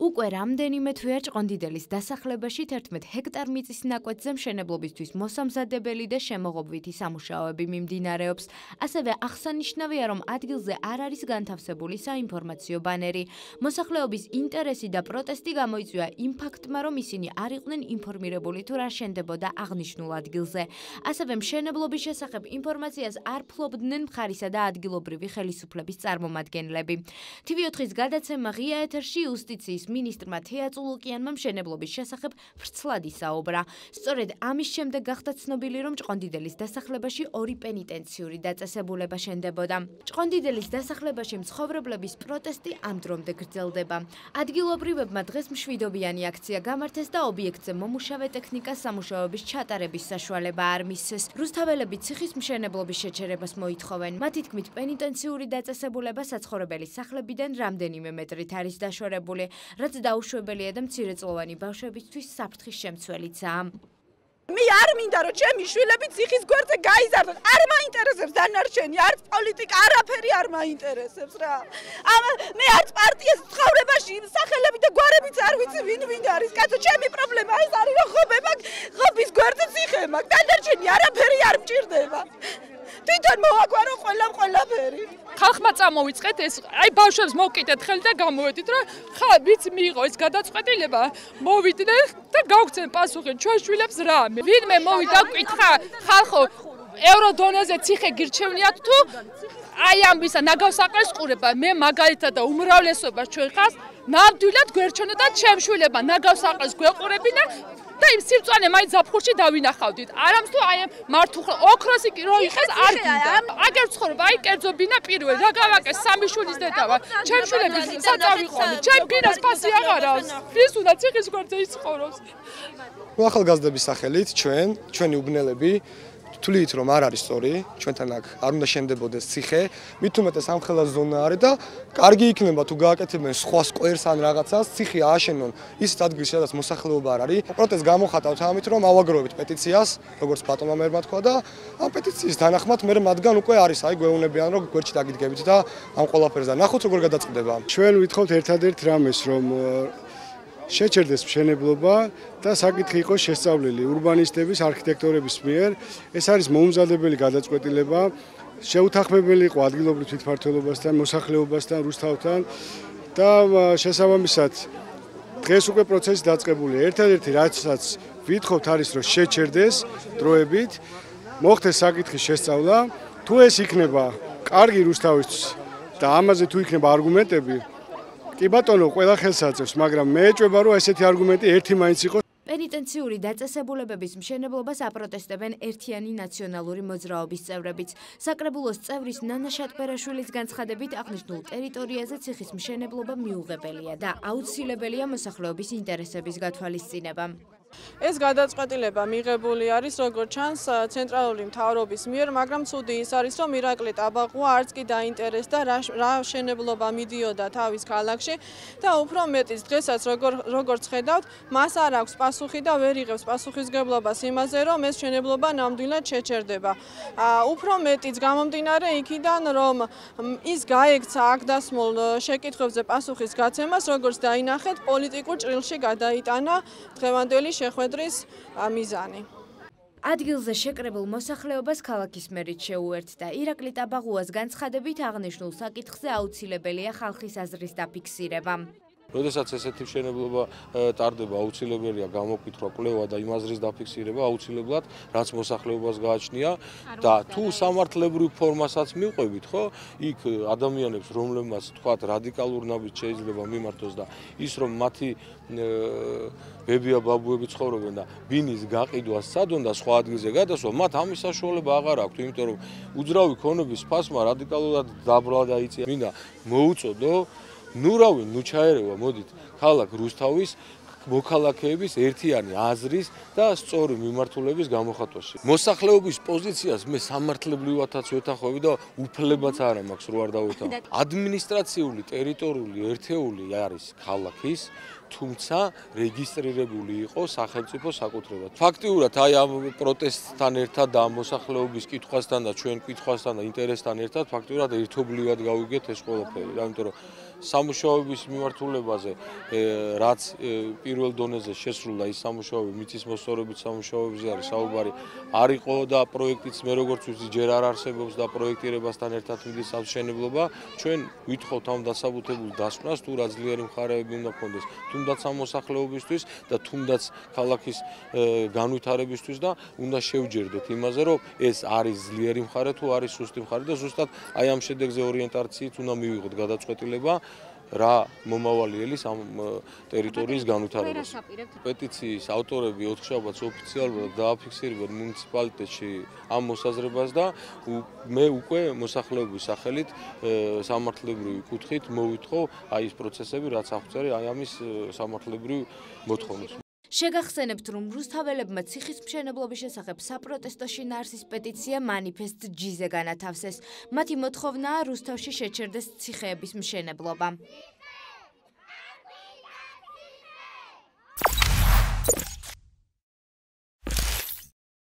უკვე რამდენიმე თვეა ჭყონდიდელის დასახლებაში 11 ჰექტარ მიწის ნაკვეთზე მშენებლობისთვის მოსამზადებელი და შემოღობვითი სამუშაოები მიმდინარეობს. ასევე აღსანიშნავია, რომ ადგილზე არ არის განთავსებული საინფორმაციო ბანერი. მოსახლეობის ინტერესი და პროტესტი გამოიწვია იმ ფაქტმა, რომ ისინი არ იყვნენ ინფორმირებული თუ რა შენდებოდა აღნიშნულ ადგილზე. ასევე მშენებლობის შესახებ ინფორმაციას არ ფლობდნენ მხარისა და ადგილობრივი ხელისუფლების წარმომადგენლები. TV4-ის გადაცემა ღია ეთერში იუსტიციის მინისტრმა თეა წულუკიანმა მშენებლობის შესახებ ვრცლად ისაუბრა. სწორედ ამის შემდეგ გახდა ცნობილი, რომ ჭყონდიდელის დასახლებაში ორი პენიტენციური დაწესებულება შენდებოდა. ჭყონდიდელის დასახლებაში მცხოვრებლების პროტესტი ამ დრომდე გრძელდება. ადგილობრივებმა დღეს მშვიდობიანი აქცია გამართეს და ობიექტზე მომუშავე ტექნიკას სამუშაოების ჩატარების საშუალება არ მისცეს. რუსთაველები ციხის მშენებლობის შეჩერებას მოითხოვენ. მათი თქმით, პენიტენციური დაწესებულება საცხოვრებელი სახლებიდან რამდენიმე მეტრით არის დაშორებული, რაც დაუშვებელია და მცირეწლოვანი ბავშვებისთვის საფრთხის შემცველიცაა. მე არ მინდა რომ ჩემი შვილები ციხის გვერდზე გაიზარდონ. არ მაინტერესებს დანარჩენი, არც პოლიტიკა, არაფერი არ მაინტერესებს რა. მე არც პარტიას ცხოვრებაში სახელები და გვარებიც არ ვიცი ვინ არის. კაცო, ჩემი პრობლემა ეს არის რომ ხობის გვერდზე ციხე მაქვს. დანარჩენი არაფერი არ მჭირდება. თვითონ მოაგვარო ყველაფერი. ხალხმა წამოვიწყეთ ეს, აი ბავშვებს მოვკიდეთ ხელი და გამოვედით, რომ ვიცი მიიღო ეს გადაწყვეტილება, მოვიდნენ და გავქცენ პასუხი ჩვენ შვილებს რა. ვინმე მოვიდა გკითხა, ხალხო, ევროდონეზე ციხე გირჩევნიათ თუ აი ამისა ნაგავსაყრეს ყურება. მე მაგალითად და უმრავლესობას ჩვენ ხალხს ნამდვილად გვერჩევნოდა ჩემ შვილებმა ნაგავსაყრეს გვეყურებინა და იმ სიბწვანე მაინც ზაფხულში დავინახავდით. არამს თუ აი მართუხ ოქროსი რო იხეს არ გინდა. აგერ ცხოვრობა, აი კერძობინა პირველ რა გავაკეს სამი შვილის დედა ვარ. ჩემ შვილები საწავიყვანო, ჩემ ბინას ფასი აღარ აქვს. ვის უნდა ციხის გვერდზე იცხოვრობს? ახალგაზრდების სახელით ჩვენი უბნელები თვლით რომ არ არის სწორი, ჩვენთან აქ არ უნდა შენდებოდეს ციხე, მით უმეტეს ამხელა ზონა არის და კარგი იქნება თუ გააკეთებენ სხვა სკვერს ან რაღაცას, ციხე ააშენონ ის ადგილში, სადაც მოსახლეობა არ არის. პროტესტს გამოხატავთ ამით, რომ ავაგროვებით პეტიციას, როგორც ბატონმა მერმა თქვა და ამ პეტიციის თანახმად მე მათგან უკვე არის, აი გვეუბნებიან რომ გვერდში დაგიდგებით და ამ ყველაფერს და ნახოთ როგორ გადაწყდება. ჩვენ ვითხოვთ ერთადერთ რამეს, რომ შეჩერდეს მშენებლობა და საკითხი იყოს შესწავლილი ურბანისტების, არქიტექტორების მიერ. ეს არის მოუმზადებელი გადაწყვეტილება, შეუთანხმებელი იყო ადგილობრივ თვითმმართველობასთან, მოსახლეობასთან, რუსთავთან და შესაბამისად დღეს უკვე პროცესი დაწყებულია. ერთადერთი რასაც ვითხოვთ არის, რომ შეჩერდეს დროებით, მოხდეს საკითხის შესწავლა. თუ ეს იქნება კარგი რუსთავისთვის და ამაზე თუ იქნება არგუმენტები, კი ბატონო, ყველა ხელს აწევს, მაგრამ მე ეჭვება რომ ესეთი არგუმენტი ერთი მაინც იყოს. პენიტენციური დაწესებულებების მშენებლობას აპროტესტებენ ერთიანი ნაციონალური მოძრაობის წევრებიც. საკრებულოს წევრის ნანა შატბერაშვილის განცხადებით აღნიშნულ ტერიტორიაზე ციხის მშენებლობა მიუღებელია და აუცილებელია მოსახლეობის ინტერესების გათვალისწინება. ეს გადაწყვეტილება მიღებული არის როგორც ჩანს ცენტრალური მთავრობის მიერ, მაგრამ ცუდი ის არის, რომ ირაკლი ტაბაყუა არც კი დაინტერესდა რა შენებლობა მიდიოდა თავის ქალაქში და უფრო მეტიც დღესაც როგორც ხედავთ, მას არ აქვს პასუხი და ვერ იღებს პასუხისგებლობას იმაზე, რომ ეს შენებლობა ნამდვილად შეჩერდება. უფრო მეტიც გამომდინარე იქიდან, რომ ის გაექცა აქ დასმულ შეკითხვებზე პასუხის გაცემას, როგორც დაინახეთ, პოლიტიკურ ჭრილში გადაიტანა დღევანდელი შეხვედრის მიზანი. ადგილზე შეკრებულ მოსახლეობას ქალაქის მერიც შეუერთდა. ირაკლი ტაბაღუას განცხადებით აღნიშნულ საკითხზე აუცილებელია ხალხის აზრის დაფიქსირება. როდესაც ესეთი მშენებლობა ტარდება, აუცილებელია გამოკითხვა, კვლევა და იმ აზრის დაფიქსირება აუცილებლად, რაც მოსახლეობას გააჩნია და თუ სამართლებრივ ფორმასაც მივყვებით, ხო, იქ ადამიანებს, რომლებმაც თქვათ რადიკალურ ნაბიჯს შეიძლება მიმართოს და ის რომ მათი ბებია ბაბუები ცხოვრობენ და ბინის გაყიდვა სცადონ და სხვა ადგილზე გადასვა, მათ ამის საშუალება აღარ აქვთ, იმიტომ რომ უძრავი ქონების ფასმა რადიკალურად დაბლა დაიწია. მინდა მოუწოდო ნუ ჩაერევა, მოდით, ქალაქ რუსთავის მოქალაქეების ერთიანი აზრის და სწორი მიმართულების გამოხატვაში. მოსახლეობის პოზიციას მე სამართლებრივადაც ვეთანხმები და უფლებაც არ მაქვს რო არ დავეთანხმო. ადმინისტრაციული, ტერიტორიული ერთეული არის ქალაქის თუმცა რეგისტრირებული იყო სახელმწიფო საკუთრებად. ფაქტიურად აი ამ პროტესტთან ერთად და მოსახლეობის კითხვასთან და ჩვენ კითხვასთან და ინტერესთან ერთად ფაქტიურად ერთობლივად გავიგეთ ეს ყველაფერი, იმიტომ რომ სამუშაოების მიმართულებაზე რაც პირველ დონეზე შესრულდა ის სამუშაოები მიწის მოსწორებით სამუშაოებზე არის საუბარი არ იყო და პროექტიც მე როგორც ვიცი ჯერ არ არსებობს და პროექტირებასთან ერთად მიდის სამშენებლობა ჩვენ ვითხოვთ ამ დასაბუთებულ დასკვნას თუ რა ძლიერი მხარეები უნდა გქონდეს თუნდაც ამ მოსახლეობისთვის და თუნდაც ქალაქის განვითარებისთვის და უნდა შევჯერდეთ იმაზე რომ ეს არის ძლიერი მხარე თუ არის სუსტი მხარე და ზუსტად აი ამ შედეგზე ორიენტაციით უნდა მივიღოთ გადაწყვეტილება რა მომავალი ელის ამ ტერიტორიის განვითარებას. პეტიციის ავტორები ოთხშაბათს ოფიციალურად დააფიქსირებენ მუნიციპალიტეტში ამ მოსაზრებას და მე უკვე მოსახლეობის სახელით სამართლებრივი კუთხით მოვითხოვ აი ეს პროცესები რაც აღწერი აი ამის სამართლებრივ მოთხოვნებს. შეგახსენებთ, რომ რუსთაველებმა ციხის მშენებლობის შესახებ საპროტესტო შინაარსის პეტიცია manifest G-ზე განათავსეს. მათი მოთხოვნაა რუსთავში შეჩერდეს ციხეების მშენებლობა.